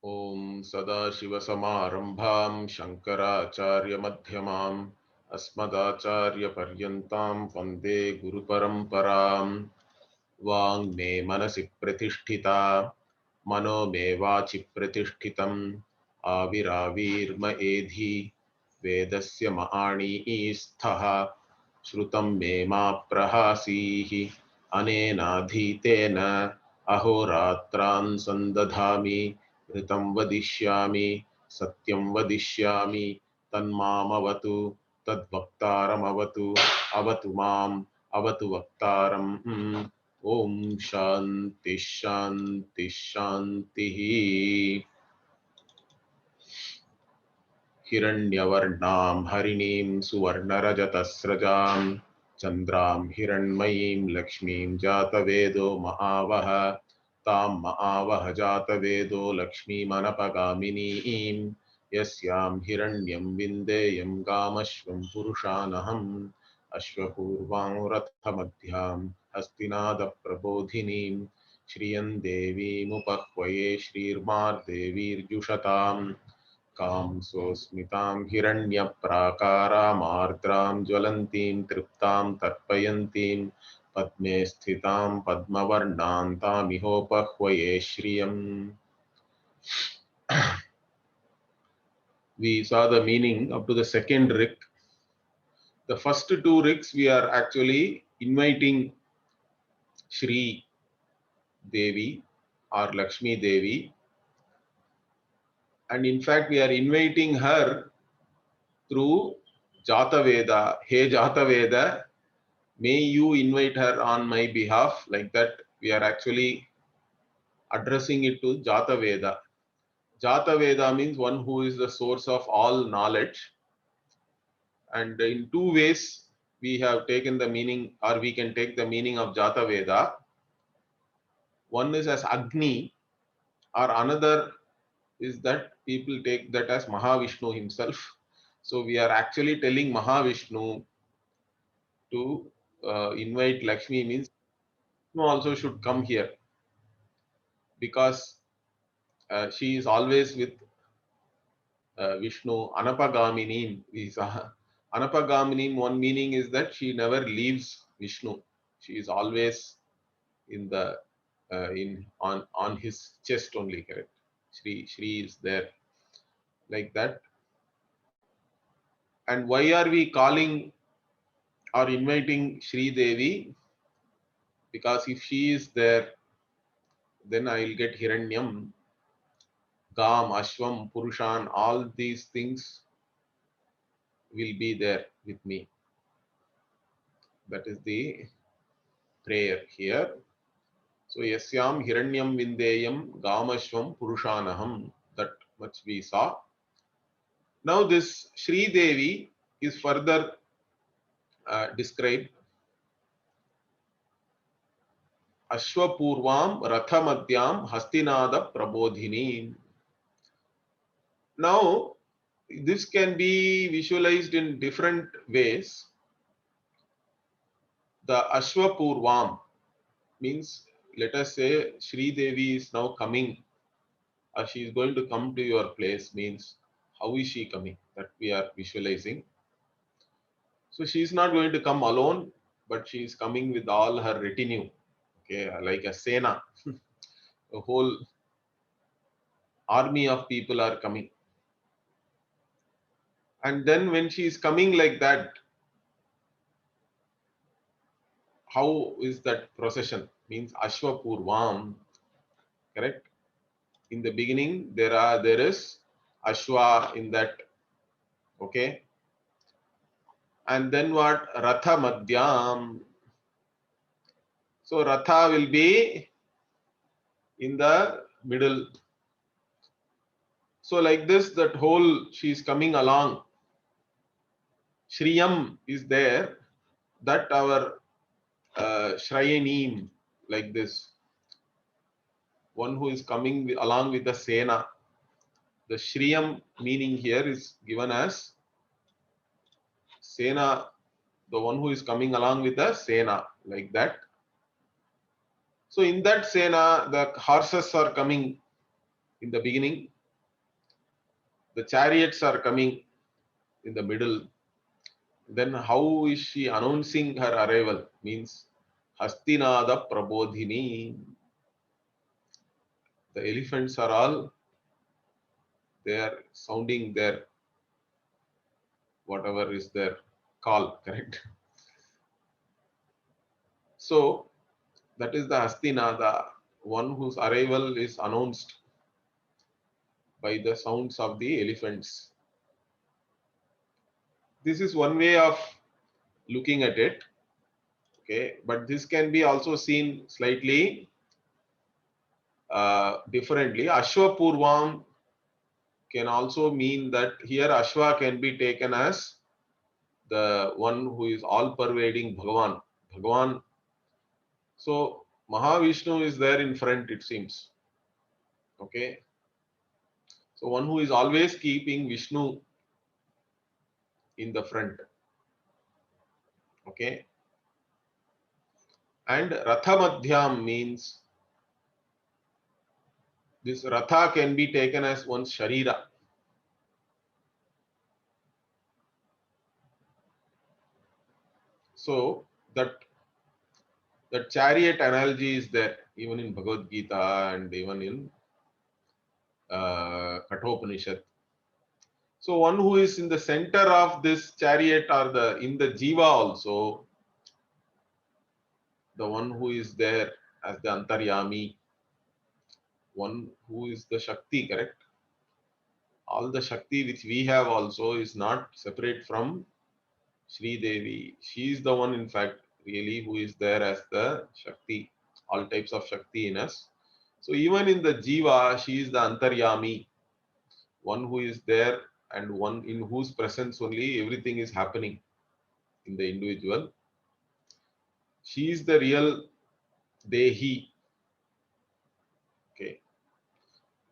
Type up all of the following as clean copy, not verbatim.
ओम सदाशिवसमारंभां शंकराचार्यमध्यमाम् अस्मदाचार्यपर्यन्तां वन्दे गुरुपरम्पराम्। वाङ्मे मनसि प्रतिष्ठिता मनो मे वाचि प्रतिष्ठितम् आविराविर्म एधि वेदस्य महाणीस्थः श्रुतं मे मा प्रहासीः अनेनाधीतेन अहोरात्रान् सन्दधामि ऋतं वदिष्यामि सत्यं वदिष्यामि तन्मामवतु तद्वक्तारमवतु अवतु माम् अवतु वक्तारम्। ओम शांति शांति शांति। हिरण्यवर्णां हरिणीं सुवर्णरजतस्रजां चन्द्रां हिरण्मयीं लक्ष्मीं जातवेदो महावः तां महावः जातवेदो लक्ष्मीमनपगामिनीं यस्यां हिरण्यं विन्देयं गामश्वं पुरुषानहम् अश्वपूर्वां रथमध्यां हस्तिनादप्रबोधिनीं श्रियं देवीमुपह्वये श्रीर्मार्देवीर्जुषताम् कांसोऽस्मितां हिरण्यप्राकारामार्द्रां ज्वलन्तीं तृप्तां तर्पयन्तीं पद्मे स्थितां पद्मवर्णां तामिहोपह्वये श्रियम्. We saw the meaning up to the second rik. The first two riks we are actually inviting Shri Devi or Lakshmi Devi, and in fact we are inviting her through Jataveda. Hey Jataveda, may you invite her on my behalf. Like that, we are actually addressing it to Jataveda. Jataveda means one who is the source of all knowledge. And in two ways, we have taken the meaning, or we can take the meaning of Jataveda. One is as Agni, or another is that people take that as Mahavishnu himself. So we are actually telling Mahavishnu to invite Lakshmi, means Vishnu also should come here, because she is always with Vishnu. Anapagamini. Anapagamini, one meaning is that she never leaves Vishnu. She is always in the on his chest only. Correct. Shri is there, like that. And why are we calling or inviting Shri Devi? Because if she is there, then I will get Hiranyam, Gam, Ashwam, Purushan. All these things will be there with me. That is the prayer here. So yasyam hiranyam vindeyam gamashvam purushanaham. That much we saw. Now this Shri Devi is further described. Ashwapurvam Rathamadhyam Hastinada Prabodhini. Now this can be visualized in different ways. The Ashwapurvam means, let us say Shri Devi is now coming, or she is going to come to your place, means how is she coming? That we are visualizing. So she is not going to come alone, but she is coming with all her retinue, okay, like a Sena. A whole army of people are coming. And then when she is coming like that, how is that procession? Means Ashwapurvam, correct? In the beginning, there is Ashwa in that, okay? And then what? Ratha Madhyam. So Ratha will be in the middle. So like this, that whole she is coming along. Shriyam is there, that our Shrayanim, like this. One who is coming along with the Sena. The Shriyam meaning here is given as Sena, the one who is coming along with the Sena, like that. So in that Sena, the horses are coming. in the beginning, the chariots are coming in the middle. Then how is she announcing her arrival? Means Hastinada Prabodhini. The elephants are all, they are sounding their whatever is their call, correct? So that is the Hastinada, one whose arrival is announced by the sounds of the elephants. This is one way of looking at it. Okay, but this can be also seen slightly differently. Ashwa Purvam can also mean that here Ashwa can be taken as the one who is all pervading Bhagavan. Bhagavan. So Mahavishnu is there in front, it seems. Okay. So one who is always keeping Vishnu in the front. Okay. And Ratha Madhyam means this Ratha can be taken as one's Sharira. So that chariot analogy is there even in Bhagavad Gita and even in Kathopanishad. So one who is in the center of this chariot or in the Jiva also, the one who is there as the Antaryami, one who is the Shakti, correct? All the Shakti which we have also is not separate from Sri Devi. She is the one, in fact, really who is there as the Shakti, all types of Shakti in us. So even in the Jiva, she is the Antaryami, one who is there and one in whose presence only everything is happening in the individual. She is the real Dehi, okay,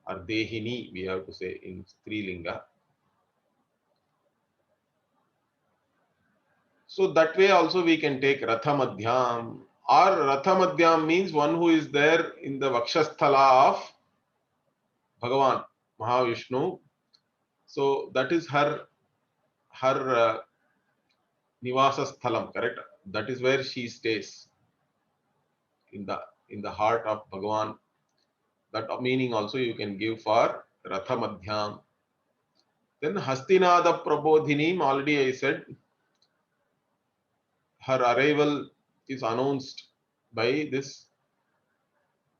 or Dehini, we have to say in Strilinga. So that way also we can take Ratha Madhyam, or Ratha Madhyam means one who is there in the Vakshasthala of Bhagavan, Mahavishnu. So that is her Nivasa Sthalam, correct? That is where she stays in the heart of Bhagavan. That meaning also you can give for Ratha Madhyam. Then Hastinada Prabodhinim, already I said, her arrival is announced by this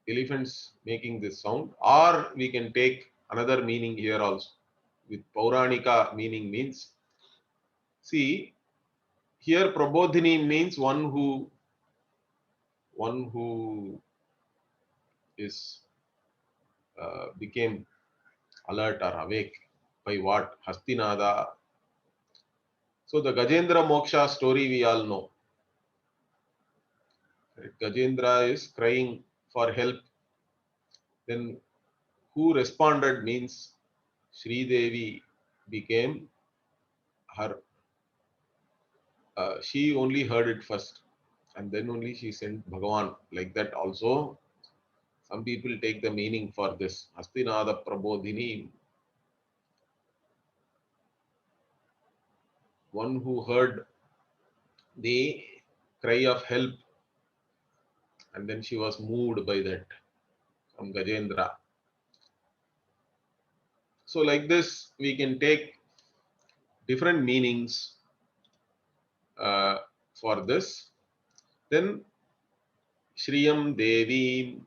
elephants making this sound, or we can take another meaning here also with Pauranika meaning means, see here Prabodhini means one who is became alert or awake by what? Hastinada. So the Gajendra Moksha story we all know. Gajendra is crying for help. Then who responded means Sri Devi became her. She only heard it first, and then only she sent Bhagavan. Like that also, some people take the meaning for this. Hastinada Prabodhini, one who heard the cry of help, and then she was moved by that from Gajendra. So like this, we can take different meanings uh, for this. Then Shriyam Devi.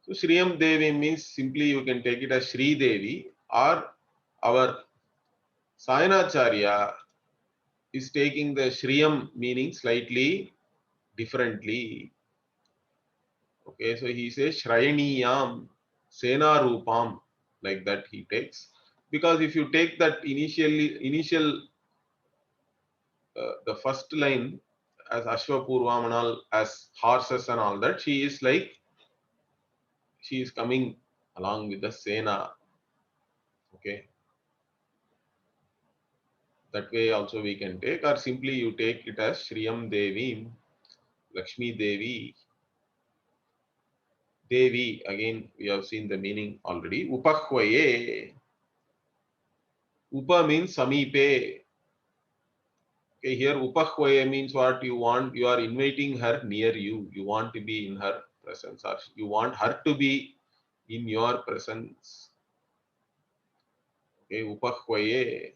So Shriyam Devi means simply you can take it as Sri Devi, or our Sayanacharya is taking the Shriyam meaning slightly differently. Okay, so he says Shrayaniyam Sena Rupam, like that he takes. Because if you take that initial the first line as Ashwa Purvam and all, as horses and all that, she is like she is coming along with the Sena. Okay, that way also we can take, or simply you take it as Shriyam Devi, Lakshmi Devi, Devi, again we have seen the meaning already. Upahvaye. Upa means samipe. Okay, here upahvaye means what you want. You are inviting her near you. You want to be in her presence, or you want her to be in your presence. Okay, upahvaye.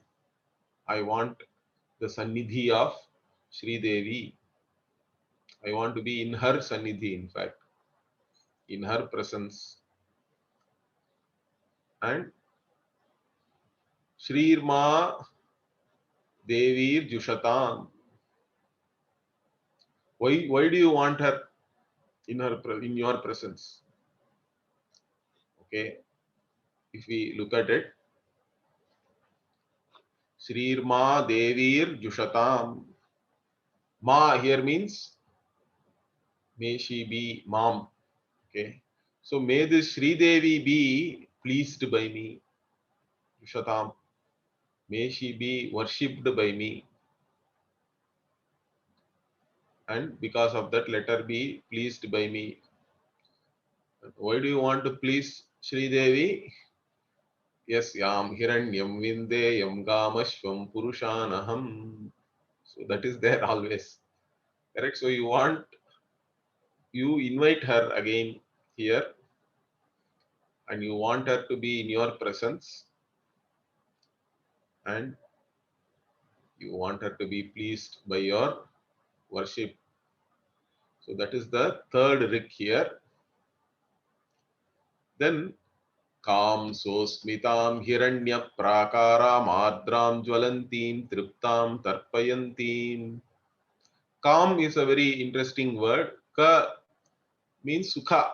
I want the sannidhi of Sri Devi. I want to be in her sannidhi, in fact, in her presence. And Shrirma Devir Jushatam. Why do you want her in your presence? Okay, if we look at it, Shrirma Devir Jushatam. Ma here means may she be mom. Okay, so may this Sri Devi be pleased by me. Jushatam. May she be worshipped by me. And because of that, let her be pleased by me. Why do you want to please Sri Devi? Yes, yam hiranyam vindeyam gamashvam purushanaham. So that is there always. Correct? So you invite her again here and you want her to be in your presence and you want her to be pleased by your worship. So that is the third rik here. Then Kam sosmitam hiranya prakara madram jwalantim triptam tarpayantim. Kam is a very interesting word. Ka means sukha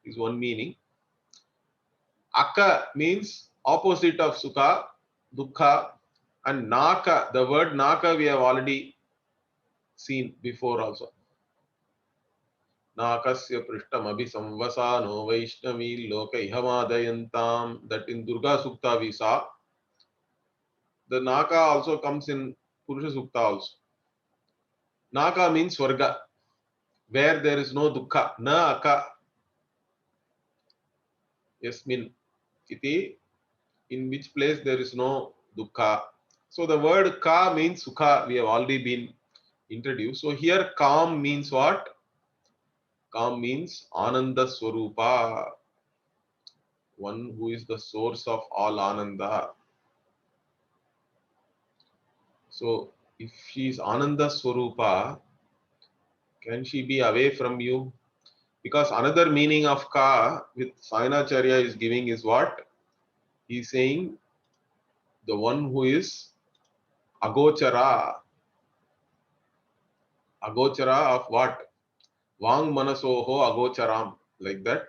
is one meaning. Aka means opposite of sukha, dukkha, and naka. The word naka we have already seen before also. Nakasya prishtam abhisamvasano vaishnavi loka ihamadayantam. That in Durga Sukta we saw. The Naka also comes in Purusha Sukta also. Naka means Swarga, where there is no dukkha. Na aka yasmin iti, in which place there is no dukkha. So the word ka means sukha. We have already been introduced. So here calm means what? Calm means Ananda Swarupa, one who is the source of all Ananda. So if she is Ananda Swarupa, can she be away from you? Because another meaning of ka with Sainacharya is giving is what? He is saying the one who is agochara. Agochara of what? Vang manasoho agocharam. Like that.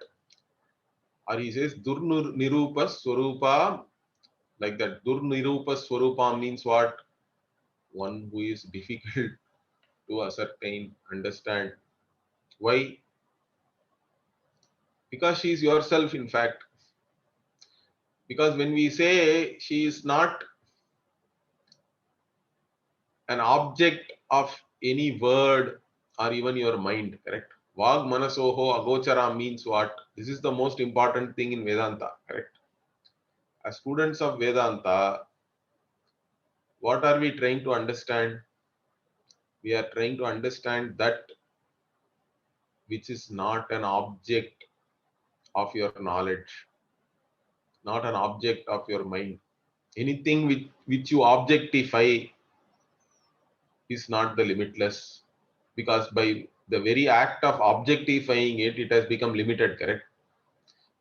Or he says Durnirupa Swarupa. Like that. Durnirupa Swarupa means what? One who is difficult to ascertain, understand. Why? Because she is yourself, in fact. Because when we say she is not an object of any word or even your mind, correct? Vag manasoho agochara means what? This is the most important thing in Vedanta, correct? As students of Vedanta, what are we trying to understand? We are trying to understand that which is not an object of your knowledge, not an object of your mind. Anything which you objectify is not the limitless, because by the very act of objectifying it, it has become limited, correct?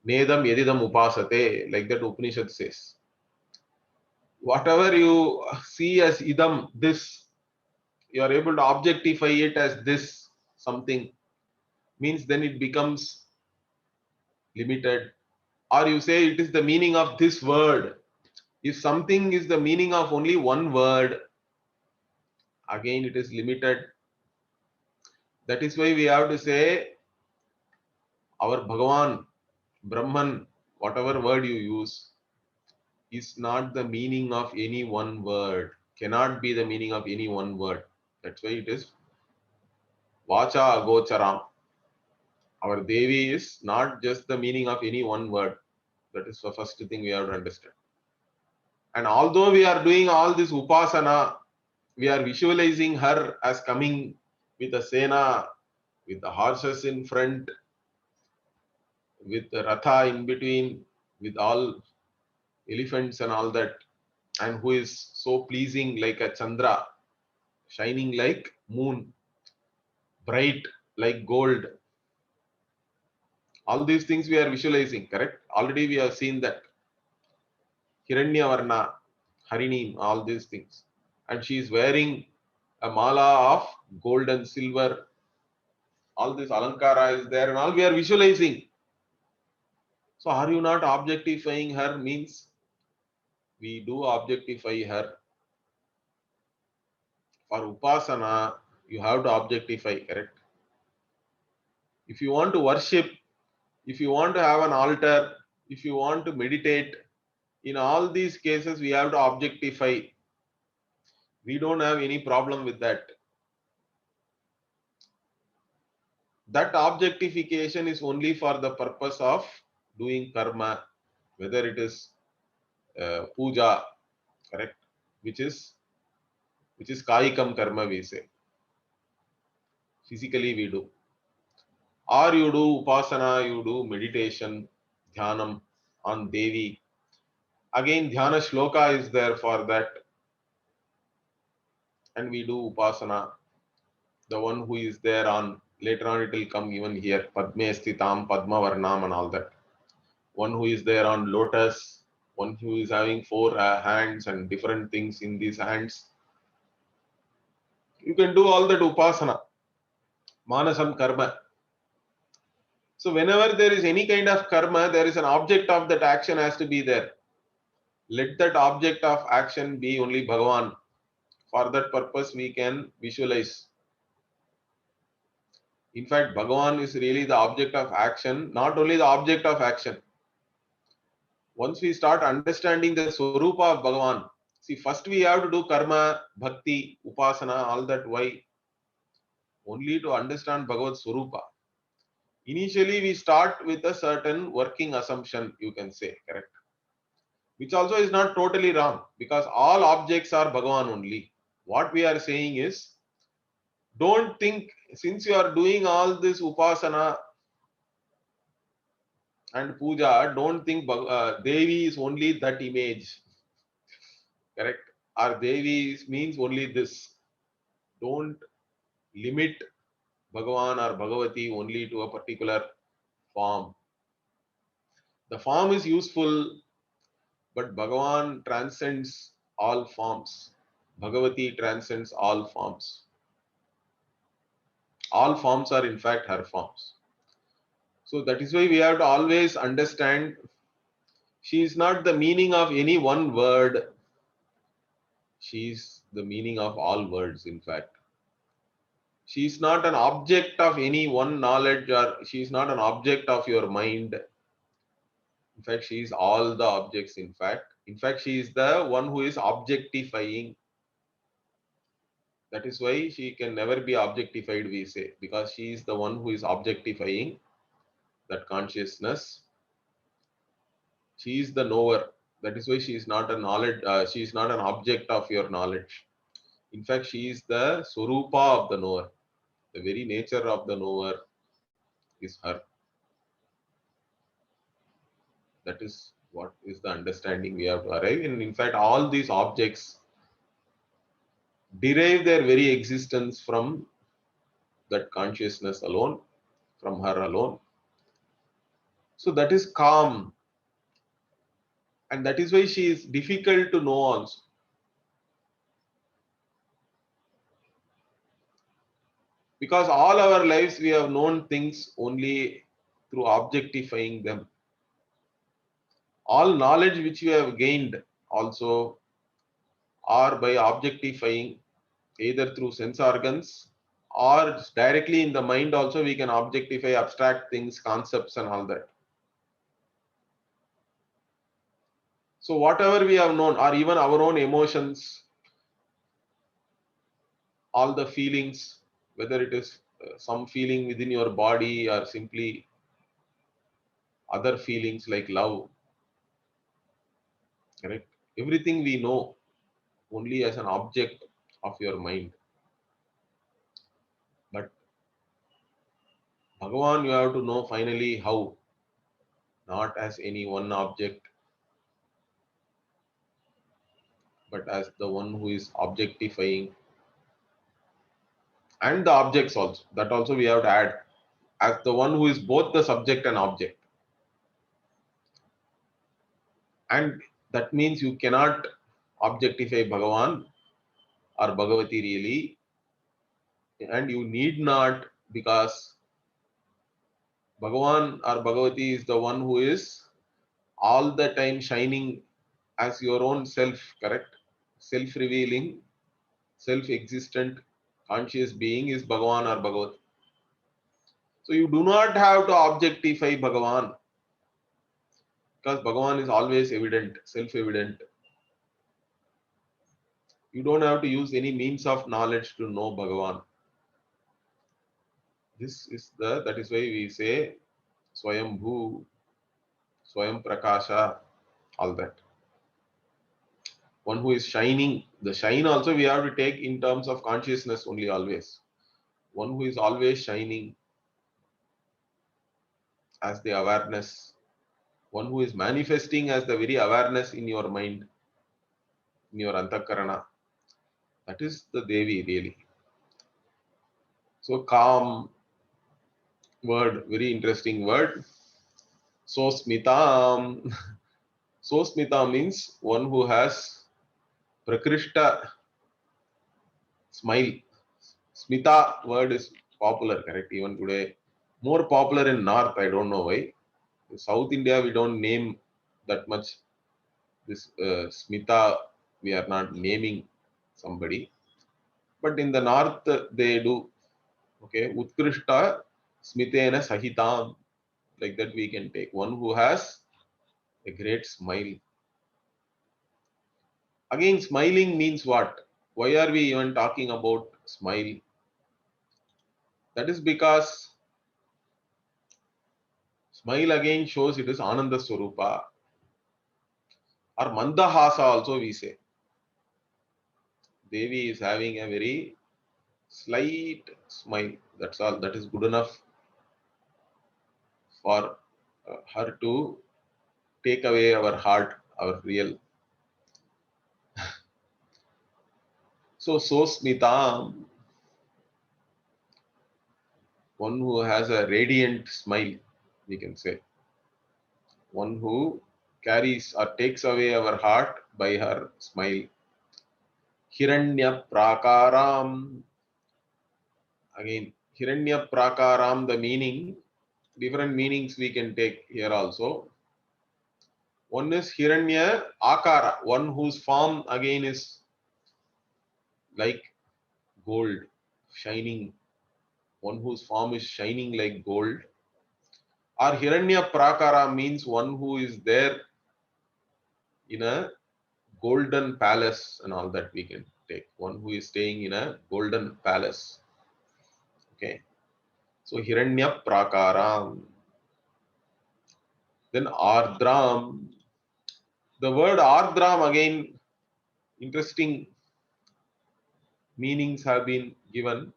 Nedam yedidam upasate, like that Upanishad says. Whatever you see as idam, this, you are able to objectify it as this something, means then it becomes limited. Or you say it is the meaning of this word. If something is the meaning of only one word, again it is limited. That is why we have to say our Bhagavan, Brahman, whatever word you use, is not the meaning of any one word, cannot be the meaning of any one word. That's why it is Vacha Agocharam. Our Devi is not just the meaning of any one word. That is the first thing we have to understand. And although we are doing all this upasana, we are visualizing her as coming with a sena, with the horses in front, with the ratha in between, with all elephants and all that, and who is so pleasing like a Chandra, shining like moon, bright like gold. All these things we are visualizing, correct? Already we have seen that. Hiranyavarna, Harini, all these things. And she is wearing a mala of gold and silver. All this alankara is there and all we are visualizing. So are you not objectifying her? Means we do objectify her. For upasana, you have to objectify, correct? If you want to worship, if you want to have an altar, if you want to meditate, in all these cases we have to objectify. We don't have any problem with that. That objectification is only for the purpose of doing karma, whether it is puja, correct, which is kayikam karma, we say, physically we do, or you do upasana, you do meditation, dhyanam on Devi. Again, dhyana shloka is there for that, and we do upasana. The one who is there on, later on it will come even here, Padme Sthitam, Padma Varnam and all that. One who is there on lotus, one who is having four hands and different things in these hands. You can do all that upasana, manasam karma. So whenever there is any kind of karma, there is an object of that action has to be there. Let that object of action be only Bhagavan. For that purpose, we can visualize. In fact, Bhagavan is really the object of action, not only the object of action. Once we start understanding the Swarupa of Bhagavan, see, first we have to do karma, bhakti, upasana, all that. Why? Only to understand Bhagavad Swarupa. Initially, we start with a certain working assumption, you can say, correct? Which also is not totally wrong, because all objects are Bhagavan only. What we are saying is, don't think, since you are doing all this upasana and puja, don't think Devi is only that image, correct? Or Devi means only this. Don't limit Bhagavan or Bhagavati only to a particular form. The form is useful, but Bhagavan transcends all forms. Bhagavati transcends all forms. All forms are in fact her forms. So that is why we have to always understand she is not the meaning of any one word. She is the meaning of all words, in fact. She is not an object of any one knowledge, or she is not an object of your mind. In fact, she is all the objects, in fact. In fact, she is the one who is objectifying. That is why she can never be objectified, we say, because she is the one who is objectifying that consciousness. She is the knower. That is why she is not a knowledge, she is not an object of your knowledge. In fact, she is the Swarupa of the knower. The very nature of the knower is her. That is what is the understanding we have to arrive in. In fact, all these objects derive their very existence from that consciousness alone, from her alone. So that is calm, and that is why she is difficult to know also. Because all our lives we have known things only through objectifying them. All knowledge which we have gained also are by objectifying, either through sense organs or directly in the mind also we can objectify abstract things, concepts and all that. So whatever we have known, or even our own emotions, all the feelings, whether it is some feeling within your body, or simply other feelings like love. Correct? Everything we know only as an object of your mind. But Bhagavan, you have to know finally how, not as any one object, but as the one who is objectifying, and the objects also. That also we have to add, as the one who is both the subject and object. And that means you cannot objectify Bhagavan or Bhagavati really, and you need not, because Bhagavan or Bhagavati is the one who is all the time shining as your own self, correct? Self revealing, self existent, conscious being is Bhagavan or Bhagavati. So you do not have to objectify Bhagavan, because Bhagavan is always evident, self evident. You don't have to use any means of knowledge to know Bhagavan. That is why we say Swayam Bhu, Swayam Prakasha, all that. One who is shining. The shine also we have to take in terms of consciousness only, always. One who is always shining as the awareness. One who is manifesting as the very awareness in your mind, in your antakarana. That is the Devi really. So calm word, very interesting word. So Smitam. So Smita means one who has Prakrishta smile. Smita word is popular, correct? Even today, more popular in North. I don't know why. In South India, we don't name that much. This Smita, we are not naming somebody. But in the North, they do. Okay, Utkrishta Smitena Sahitam. Like that, we can take one who has a great smile. Again, smiling means what? Why are we even talking about smile? That is because smile again shows it is Ananda Swarupa, or Mandahasa also we say. Devi is having a very slight smile. That's all. That is good enough for her to take away our heart, our real. So Smitam, one who has a radiant smile, we can say. One who carries or takes away our heart by her smile. Hiranya Prakaram. Again, Hiranya Prakaram, the meaning, different meanings we can take here also. One is Hiranya Akara, one whose form again is like gold, shining. One whose form is shining like gold. Or Hiranya Prakara means one who is there in a golden palace, and all that we can take. One who is staying in a golden palace. Okay. So Hiranya Prakaram. Then Ardram. The word Ardram again, interesting meanings have been given.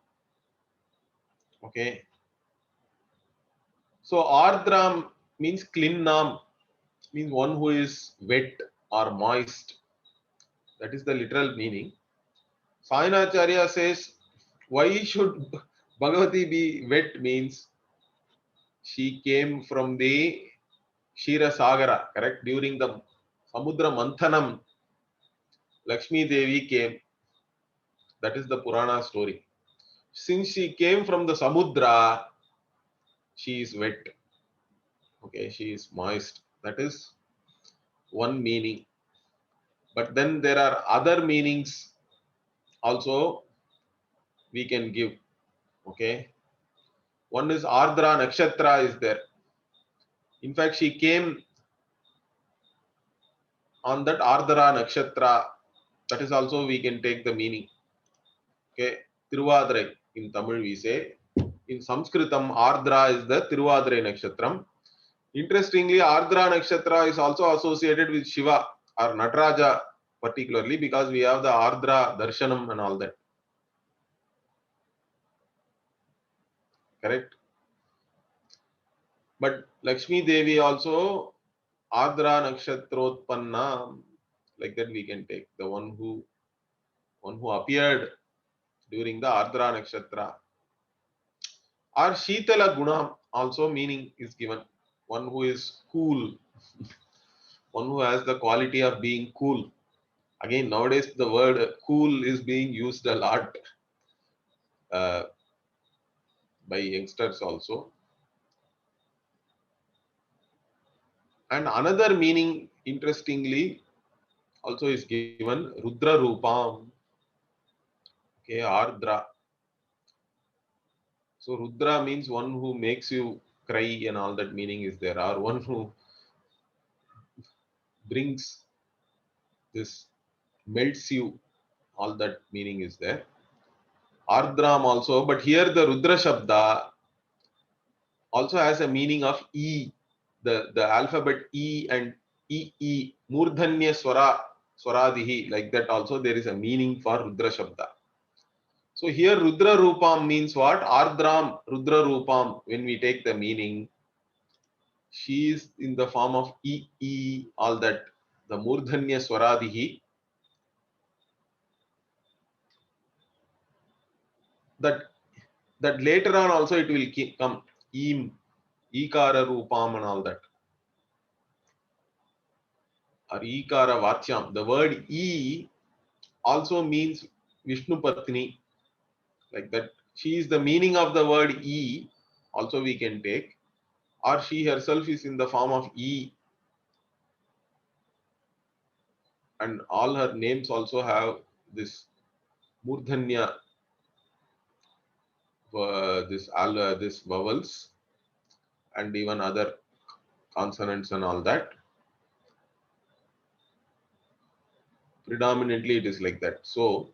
Okay. So Ardram means Klinnam, means one who is wet or moist. That is the literal meaning. Sayanacharya says, why should Bhagavati be wet? Means she came from the Shira Sagara, correct? During the Samudra Manthanam, Lakshmi Devi came. That is the Purana story. Since she came from the Samudra, she is wet. Okay, she is moist. That is one meaning. But then there are other meanings also we can give. Okay. One is Ardra Nakshatra is there. In fact, she came on that Ardra Nakshatra. That is also we can take the meaning. Okay. Tiruvadirai in Tamil we say In Sanskritam, Ardra is the Tiruvadire Nakshatram. Interestingly, Ardra Nakshatra is also associated with Shiva or Nataraja particularly, because we have the Ardra Darshanam and all that. Correct? But Lakshmi Devi also Ardra Nakshatrotpanna, like that we can take the one who appeared during the Ardra Nakshatra. Or Shitala Guna also meaning is given, one who is cool, one who has the quality of being cool. Again, nowadays the word cool is being used a lot uh, by youngsters also. And another meaning, interestingly, also is given Rudra Rupam. Okay, Ardra. So Rudra means one who makes you cry and all that meaning is there, or one who brings this, melts you, all that meaning is there. Ardram also, but here the Rudra Shabda also has a meaning of E, the alphabet E and E, Murdhanya Swaradihi, like that also there is a meaning for Rudra Shabda. So here Rudra Rupam means what? Ardram Rudra Rupam, when we take the meaning, she is in the form of E, all that, the Murdhanya Swaradihi, that later on also it will come Eem, Ikara Rupam and all that. Or Ikara Vachyam. The word E also means Vishnu Patni, like that. She is the meaning of the word E, also we can take. Or she herself is in the form of E, and all her names also have this Murdhanya, this vowels, and even other consonants and all that. Predominantly it is like that. So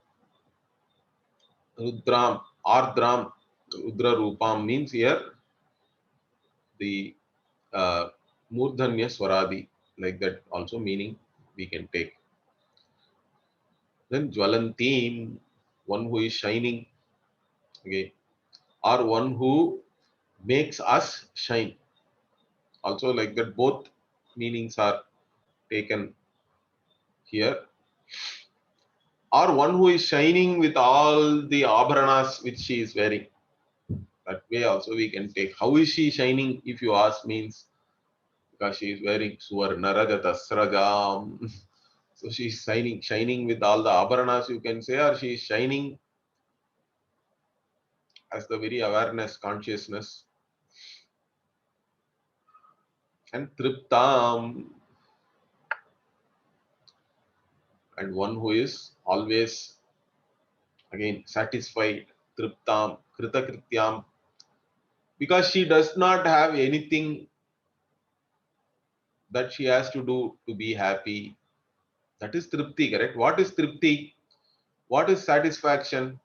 Rudram, Ardram, Rudra Rupam means here the Murdhanya Swaradi, like that also meaning we can take. Then Jwalantim, one who is shining, okay, or one who makes us shine. Also like that, both meanings are taken here. Or one who is shining with all the abharanas which she is wearing. That way also we can take. How is she shining, if you ask, means because she is wearing Suvarna Rajata Srajam. So she is shining with all the abharanas, you can say, or she is shining as the very awareness, consciousness. And Triptam, and one who is always again satisfied. Triptam, Kritakrityam, because she does not have anything that she has to do to be happy. That is Tripti, correct? What is Tripti? What is satisfaction?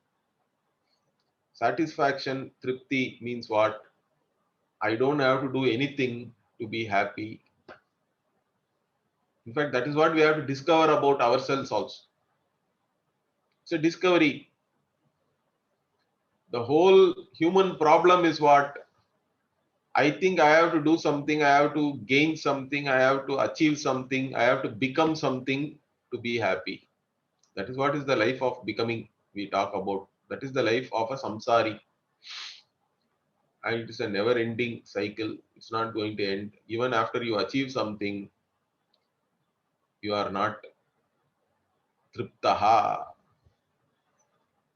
Satisfaction, Tripti means what? I don't have to do anything to be happy. In fact, that is what we have to discover about ourselves also. It's a discovery. The whole human problem is what? I think I have to do something, I have to gain something, I have to achieve something, I have to become something to be happy. That is what is the life of becoming we talk about. That is the life of a samsari. And it is a never ending cycle. It's not going to end. Even after you achieve something, you are not triptaha.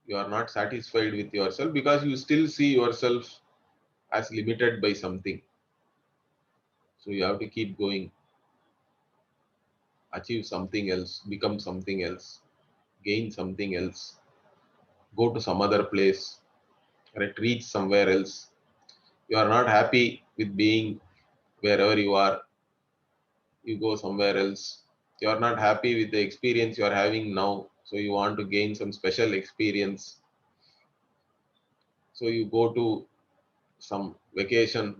You are not satisfied with yourself because you still see yourself as limited by something. So you have to keep going, achieve something else, become something else, gain something else, go to some other place, right? Reach somewhere else. You are not happy with being wherever you are, you go somewhere else. You are not happy with the experience you are having now, so you want to gain some special experience. So you go to some vacation,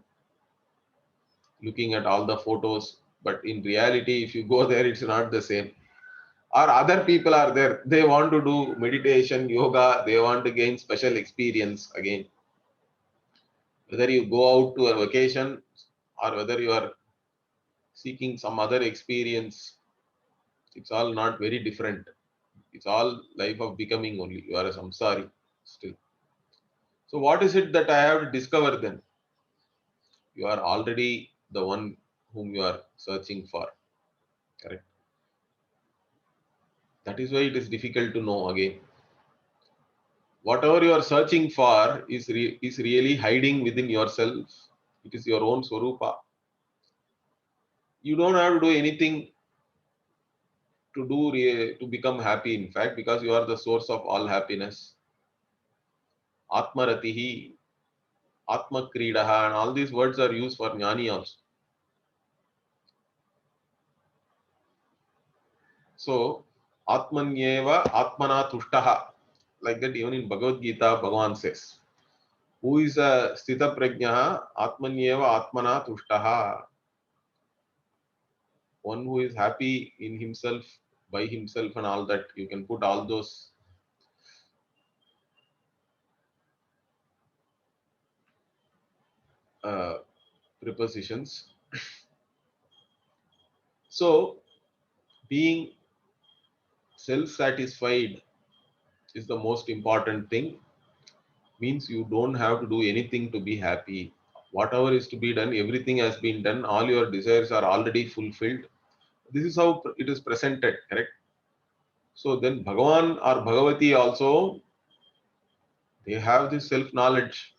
looking at all the photos, but in reality, if you go there, it's not the same. Or other people are there, they want to do meditation, yoga, they want to gain special experience again. Whether you go out to a vacation or whether you are seeking some other experience, it's all not very different. It's all life of becoming only. You are a samsari still. So what is it that I have to discover then? You are already the one whom you are searching for. Correct. That is why it is difficult to know again. Whatever you are searching for is really hiding within yourself. It is your own swarupa. You don't have to do anything to become happy, in fact, because you are the source of all happiness. Atmaratihi, Atma Kridaha, and all these words are used for Jnani also. So, Atmanyeva Atmana Tushtaha, like that even in Bhagavad Gita, Bhagavan says, who is a Sthita Prajnaha, Atmanyeva Atmana Tushtaha, one who is happy in himself, by himself, and all that. You can put all those uh, prepositions. So, being self satisfied is the most important thing. Means you don't have to do anything to be happy. Whatever is to be done, everything has been done. All your desires are already fulfilled. This is how it is presented, correct? So then Bhagavan or Bhagavati also, they have this self-knowledge.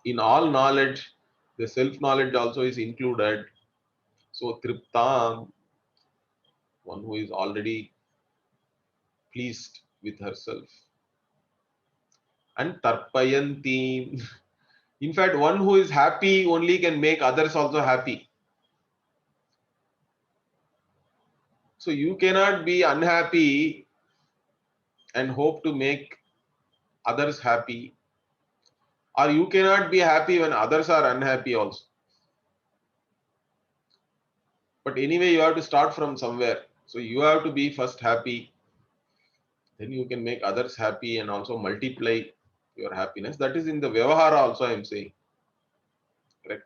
In all knowledge, the self-knowledge also is included. So Triptam, one who is already pleased with herself. And Tarpayanti, in fact, one who is happy only can make others also happy. So you cannot be unhappy and hope to make others happy, or you cannot be happy when others are unhappy also. But anyway, you have to start from somewhere. So you have to be first happy, then you can make others happy and also multiply your happiness. That is in the Vyavahara also, I am saying. Correct.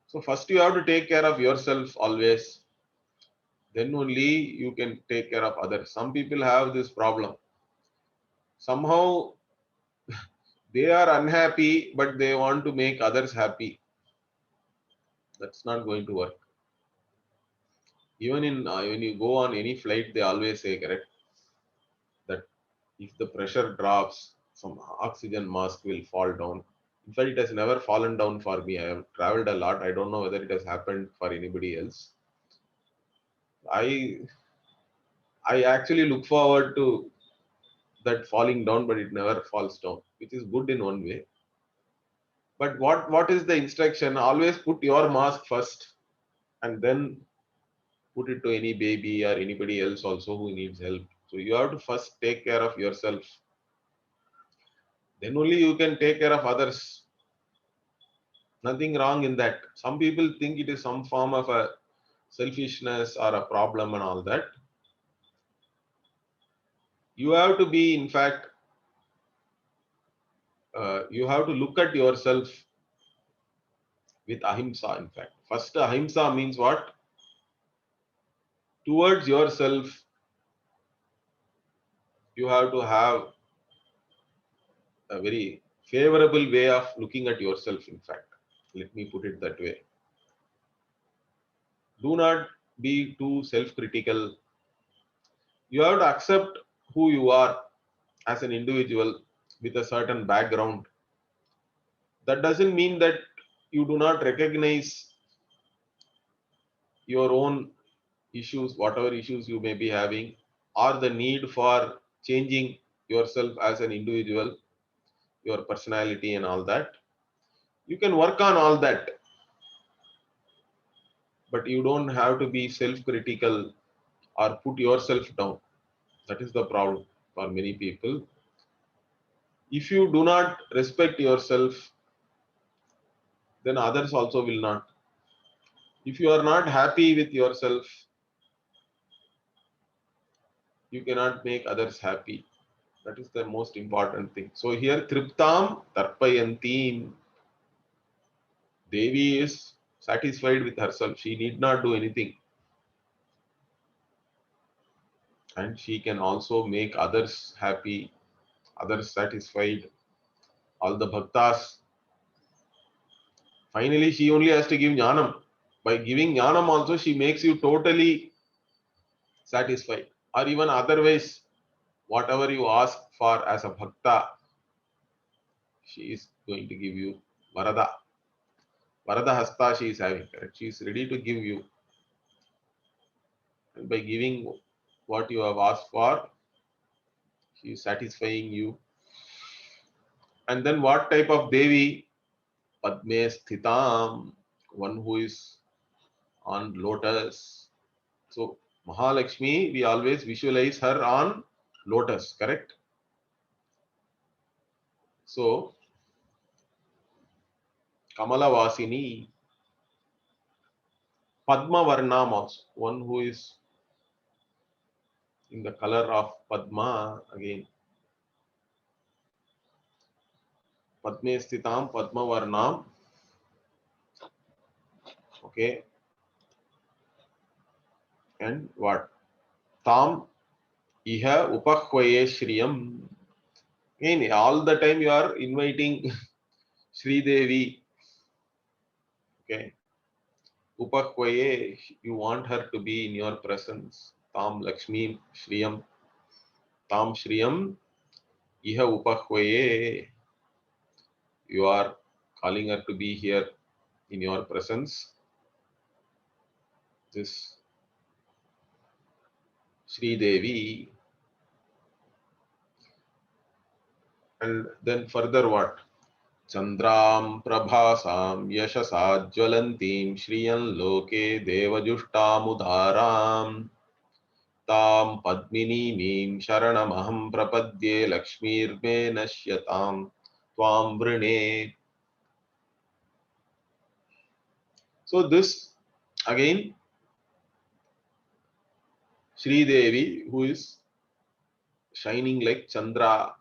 So first you have to take care of yourself always. Then only you can take care of others. Some people have this problem. Somehow they are unhappy, but they want to make others happy. That's not going to work. Even in when you go on any flight, they always say, correct, that if the pressure drops, some oxygen mask will fall down. In fact, it has never fallen down for me. I have traveled a lot. I don't know whether it has happened for anybody else. I I actually look forward to that falling down, but it never falls down, which is good in one way. But what is the instruction? Always put your mask first, and then put it to any baby or anybody else also who needs help. So you have to first take care of yourself. Then only you can take care of others. Nothing wrong in that. Some people think it is some form of a selfishness or a problem and all that. You have to be, in fact, you have to look at yourself with ahimsa, in fact. First, ahimsa means what? Towards yourself, you have to have a very favorable way of looking at yourself, in fact. Let me put it that way. Do not be too self critical. You have to accept who you are as an individual with a certain background. That doesn't mean that you do not recognize your own issues, whatever issues you may be having, or the need for changing yourself as an individual, your personality, and all that. You can work on all that, but you don't have to be self critical or put yourself down. That is the problem for many people. If you do not respect yourself, then others also will not. If you are not happy with yourself, you cannot make others happy. That is the most important thing. So here, Triptam Tarpayantim, Devi is satisfied with herself. She need not do anything. And she can also make others happy, others satisfied, all the bhaktas. Finally, she only has to give jnanam. By giving jnanam also, she makes you totally satisfied. Or even otherwise, whatever you ask for as a bhakta, she is going to give you Varada. Varada Hasta she is having, correct? She is ready to give you. And by giving what you have asked for, she is satisfying you. And then what type of Devi? Padme Sthitam, one who is on lotus. So Mahalakshmi, we always visualize her on lotus, correct? So Kamala Vasini, Padma Varnam also, one who is in the color of Padma again. Padme Sthitam, Padma Varnam. Okay. And what? Tam Iha Upahvaye Shriyam. Again, all the time you are inviting Sri Devi. Okay. Upahvaye, you want her to be in your presence. Tam Lakshmi Shriyam. Tam Shriyam Iha Upahvaye. You are calling her to be here in your presence. This Sri Devi. And then further what? Chandram Prabhasam Yashasa Jwalantim Shriyan Loke Devajushtamudaram Tam Padminimim Sharanamaham Prapadye Lakshmirme Nashyatam Tvam Vrine. So this again Sri Devi, who is shining like Chandra,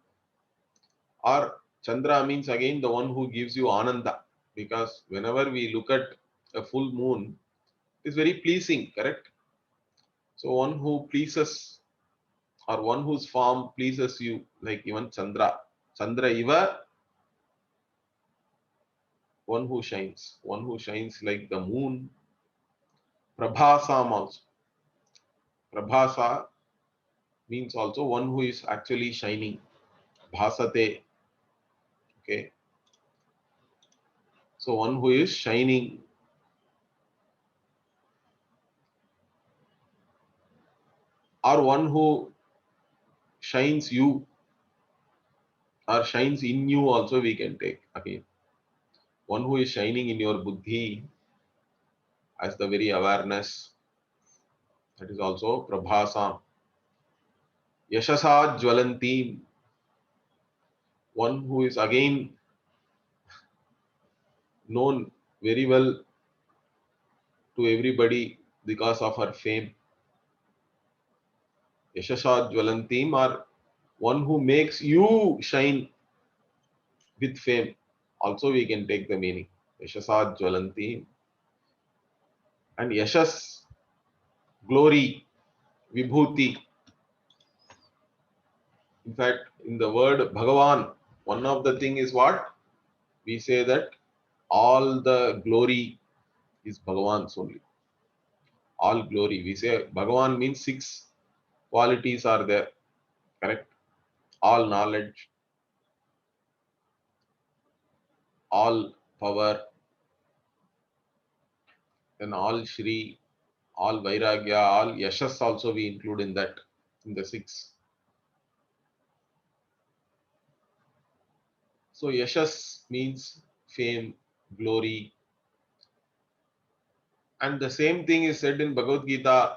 or Chandra means again the one who gives you Ananda, because whenever we look at a full moon, it is very pleasing, correct? So one who pleases, or one whose form pleases you, like even Chandra. Chandra Iva, one who shines like the moon. Prabhasam also. Prabhasa means also one who is actually shining. Bhasate. Okay. So one who is shining. Or one who shines you, or shines in you also we can take again. One who is shining in your buddhi as the very awareness, that is also Prabhasam. Yashasa Jwalantim, one who is again known very well to everybody because of her fame. Yashasa Jwalantim, or one who makes you shine with fame. Also we can take the meaning. Yashasa Jwalantim. And Yashas, glory, Vibhuti. In fact, in the word Bhagavan, one of the thing is what? We say that all the glory is Bhagavan's only. All glory. We say Bhagavan means 6 qualities are there. Correct? All knowledge, all power, and all Shri, all Vairagya, all Yashas also we include in that, in the 6. So Yashas means fame, glory. And the same thing is said in Bhagavad Gita,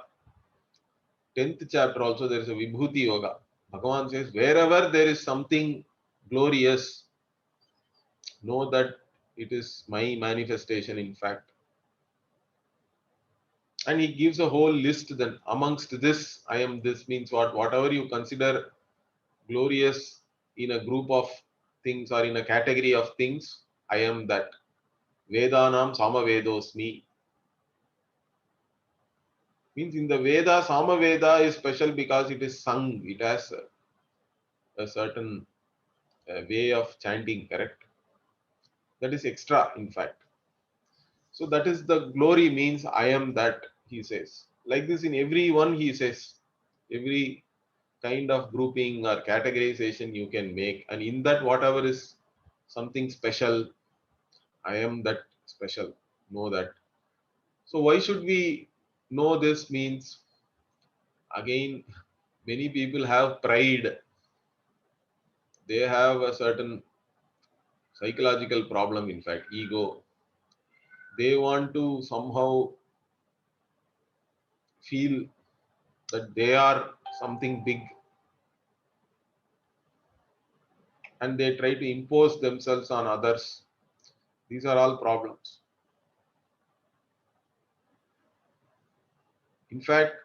10th chapter also, there is a Vibhuti Yoga. Bhagavan says, wherever there is something glorious, know that it is my manifestation in fact. And he gives a whole list then. Amongst this, I am this means what? Whatever you consider glorious in a group of things or in a category of things, I am that. Vedanam Samavedosmi. Means in the Veda, Samaveda is special because it is sung. It has a certain way of chanting, correct? That is extra, in fact. So that is the glory means I am that, he says. Like this in every one, he says. Every kind of grouping or categorization you can make. And in that, whatever is something special, I am that special. Know that. So why should we know this means? Again, many people have pride. They have a certain psychological problem, in fact, ego. They want to somehow feel that they are something big, and they try to impose themselves on others. These are all problems. In fact,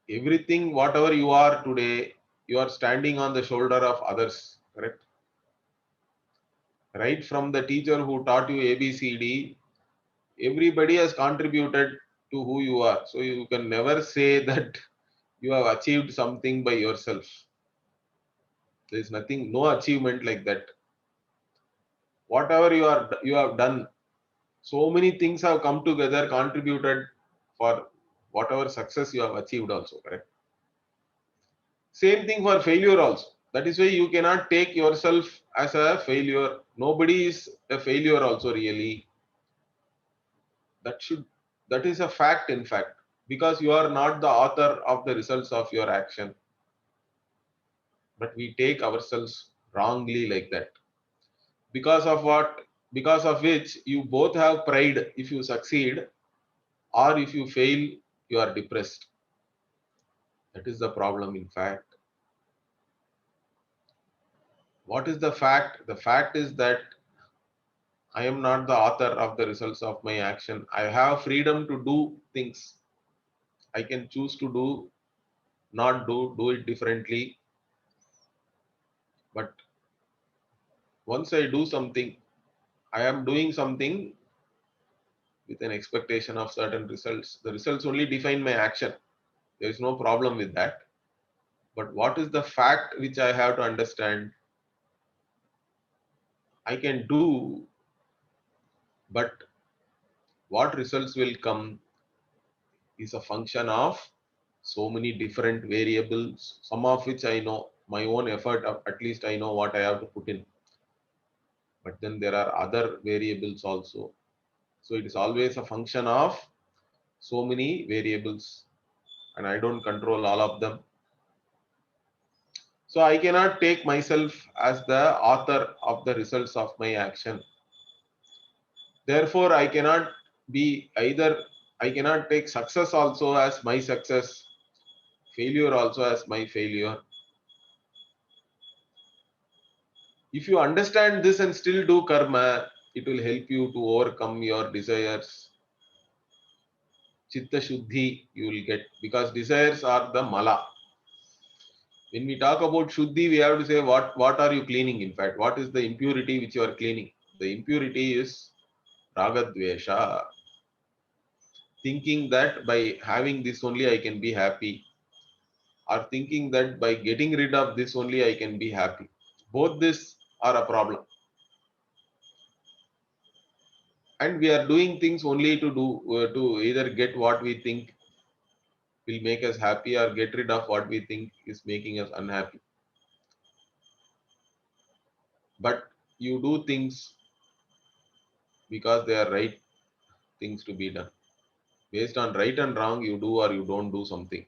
everything, whatever you are today, you are standing on the shoulder of others, correct? Right from the teacher who taught you ABCD, everybody has contributed to who you are. So you can never say that you have achieved something by yourself. There is nothing, no achievement like that. Whatever you have done, so many things have come together, contributed for whatever success you have achieved also, correct? Same thing for failure also. That is why you cannot take yourself as a failure. Nobody is a failure also really. That should, that is a fact in fact, because you are not the author of the results of your action. But we take ourselves wrongly like that. Because of what? Because of which you both have pride if you succeed, or if you fail, you are depressed. That is the problem in fact. What is the fact? The fact is that I am not the author of the results of my action. I have freedom to do things. I can choose to do, not do it differently. But once I do something, I am doing something with an expectation of certain results. The results only define my action. There is no problem with that. But what is the fact which I have to understand? I can do, but what results will come is a function of so many different variables, some of which I know my own effort, at least I know what I have to put in. But then there are other variables also. So it is always a function of so many variables, and I don't control all of them. So I cannot take myself as the author of the results of my action. Therefore, I cannot be either, I cannot take success also as my success, failure also as my failure. If you understand this and still do karma, it will help you to overcome your desires. Chitta Shuddhi you will get, because desires are the mala. When we talk about Shuddhi, we have to say what are you cleaning in fact? What is the impurity which you are cleaning? The impurity is Ragadvesha. Thinking that by having this only I can be happy, or thinking that by getting rid of this only I can be happy. Both this are a problem. And we are doing things only to either get what we think will make us happy, or get rid of what we think is making us unhappy. But you do things because they are right things to be done. Based on right and wrong, you do or you don't do something,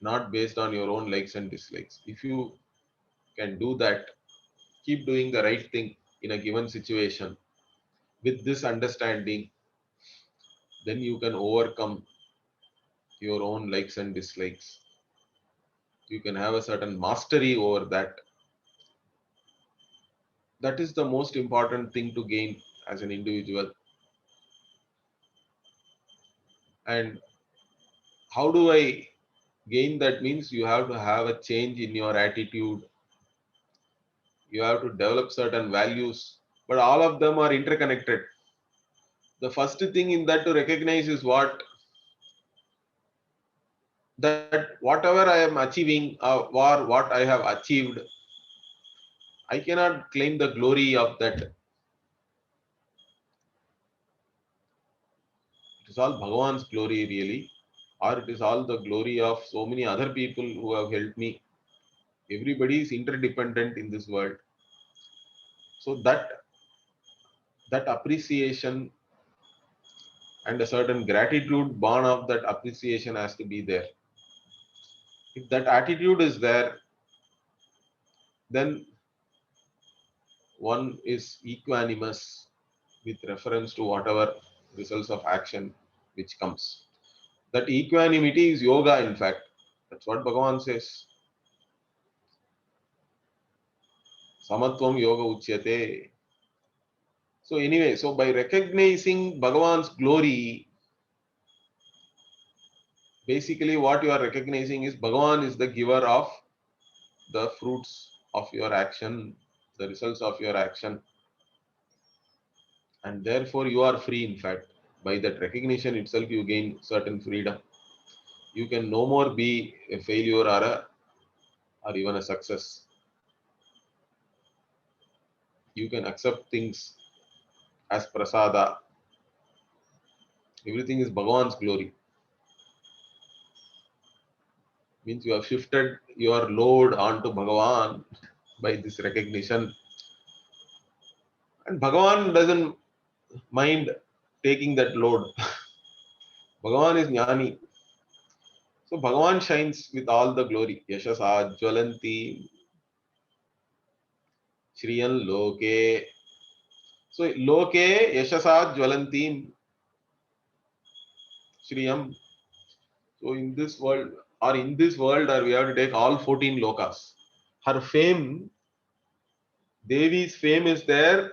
not based on your own likes and dislikes. If you can do that, keep doing the right thing in a given situation with this understanding, then you can overcome your own likes and dislikes. You can have a certain mastery over that. That is the most important thing to gain as an individual. And how do I gain that? Means you have to have a change in your attitude. You have to develop certain values, but all of them are interconnected. The first thing in that to recognize is that whatever I am achieving or what I have achieved, I cannot claim the glory of that. It is all Bhagavan's glory really, or it is all the glory of so many other people who have helped me. Everybody is interdependent in this world. So that appreciation and a certain gratitude born of that appreciation has to be there. If that attitude is there, then one is equanimous with reference to whatever results of action which comes. That equanimity is yoga, in fact. That's what Bhagavan says. Samatvam yoga uchyate. So anyway, so by recognizing Bhagavan's glory, basically what you are recognizing is Bhagavan is the giver of the fruits of your action, the results of your action, and therefore you are free. In fact, by that recognition itself you gain certain freedom. You can no more be a failure or even a success. You can accept things as prasada. Everything is Bhagavan's glory. Means you have shifted your load onto Bhagavan by this recognition. And Bhagavan doesn't mind taking that load. Bhagavan is Jnani. So Bhagavan shines with all the glory. Yashasa Jwalanti Shriyan Loke. So Loke Yashasa Jwalanti Shriyam. So in this world, or we have to take all 14 lokas. Her fame, Devi's fame is there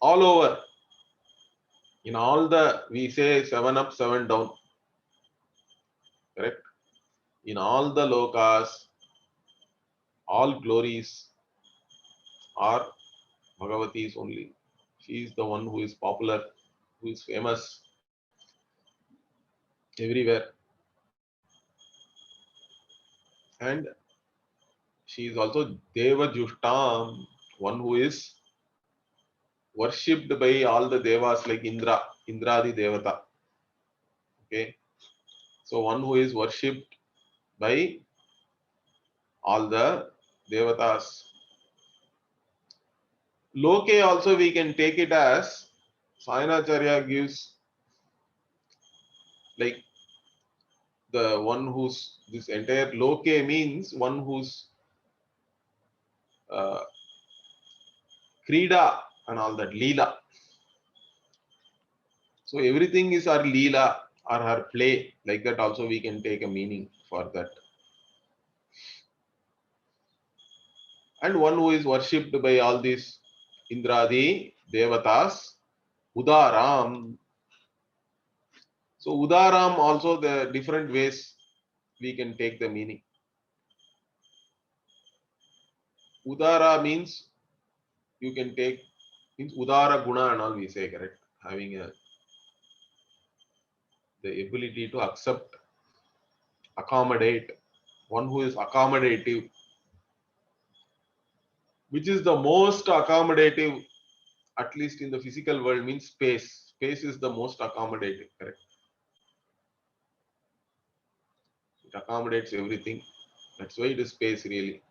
all over. In all we say 7 up, 7 down. Correct? In all the lokas, all glories are Bhagavati's only. She is the one who is popular, who is famous everywhere. And she is also Deva Jushtam, one who is worshipped by all the devas like Indra, Indradi Devata. Okay. So one who is worshipped by all the devatas. Loke also we can take it as Sayanacharya gives like the one who's this entire Loke means one who's uh, Krida and all that Leela. So everything is our Leela or her play. Like that also we can take a meaning for that. And one who is worshipped by all these Indradi Devatas, Udaram. So Udaram also the different ways we can take the meaning. Udara means you can take means Udara Guna and all we say, correct? Having the ability to accept, accommodate, one who is accommodative, which is the most accommodative, at least in the physical world, means space. Space is the most accommodative, correct? It accommodates everything. That's why it is space really.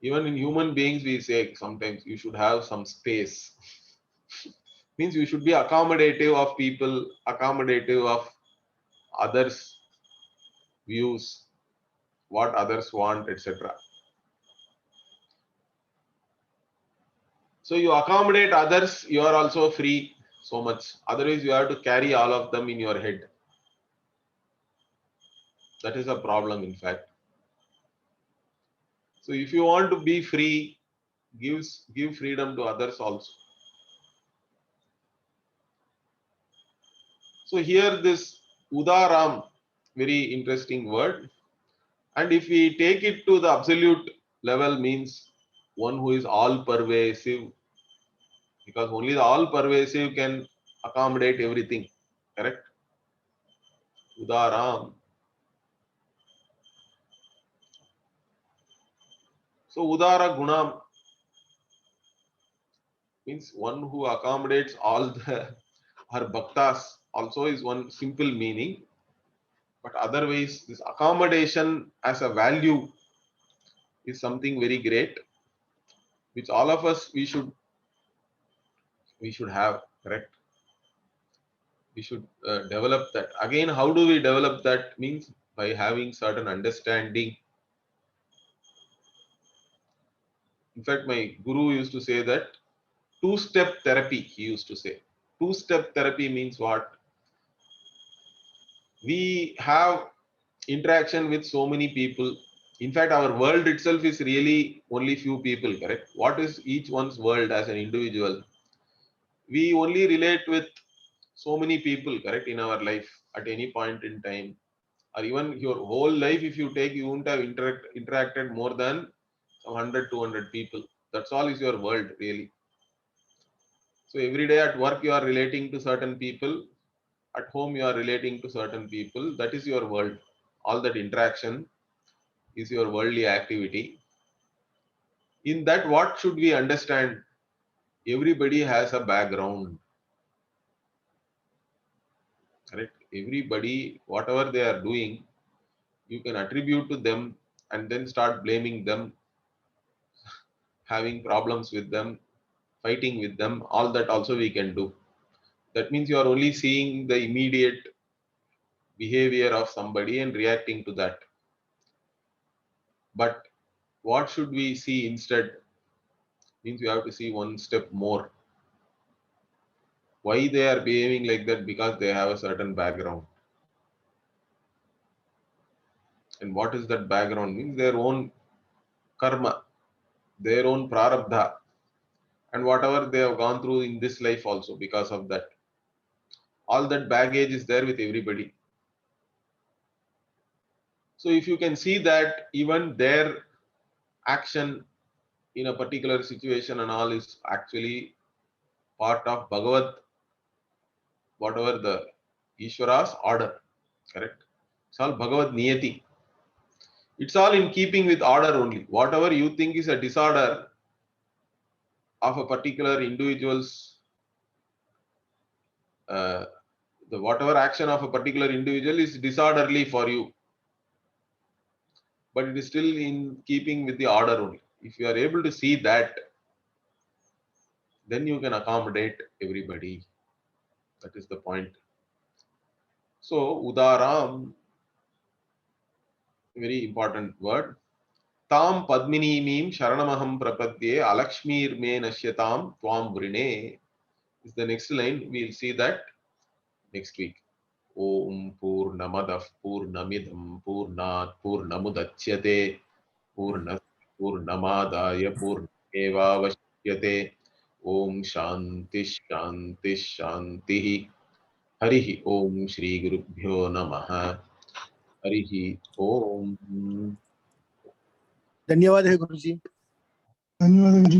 Even in human beings, we say sometimes you should have some space. Means you should be accommodative of people, accommodative of others' views, what others want, etc. So you accommodate others, you are also free so much. Otherwise, you have to carry all of them in your head. That is a problem, in fact. So if you want to be free, give freedom to others also. So here this udaram, very interesting word, and if we take it to the absolute level, means one who is all pervasive, because only the all pervasive can accommodate everything, correct? Udaram. So udara gunam means one who accommodates all the her bhaktas also is one simple meaning, but otherwise this accommodation as a value is something very great, which all of us we should have, correct? We should develop that. Again, how do we develop that? Means by having certain understanding. In fact, my guru used to say that two-step therapy, he used to say. Two-step therapy means what? We have interaction with so many people. In fact, our world itself is really only few people, correct? What is each one's world as an individual? We only relate with so many people, correct, in our life at any point in time. Or even your whole life, if you take, you won't have interacted more than 100, 200 people. That's all is your world, really. So every day at work, you are relating to certain people. At home, you are relating to certain people. That is your world. All that interaction is your worldly activity. In that, what should we understand? Everybody has a background, correct? Everybody, whatever they are doing, you can attribute to them and then start blaming them, having problems with them, fighting with them. All that also we can do. That means you are only seeing the immediate behavior of somebody and reacting to that. But what should we see instead? Means you have to see one step more. Why they are behaving like that? Because they have a certain background. And what is that background? Means their own karma, their own prarabdha, and whatever they have gone through in this life also because of that. All that baggage is there with everybody. So if you can see that even their action in a particular situation and all is actually part of Bhagavad, whatever the Ishvara's order, correct? It's all Bhagavad Niyati. It's all in keeping with order only. Whatever you think is a disorder of a particular individual's, the whatever action of a particular individual is disorderly for you, but it is still in keeping with the order only. If you are able to see that, then you can accommodate everybody. That is the point. So udaram, very important word. Tam padminimim sharanamaham prapadye alakshmir me nashyatam tvam vrine is the next line. We will see that next week. Om Purnamadah Purnamidam Purnat Purnamudachyate Purnamadaya Purnameva Vashyate. Om Shanti Shanti Shanti. Harihi Om Shri Gurubhyo Namaha. Harihi Om. धन्यवाद है गुरुजी। धन्यवाद गुरुजी।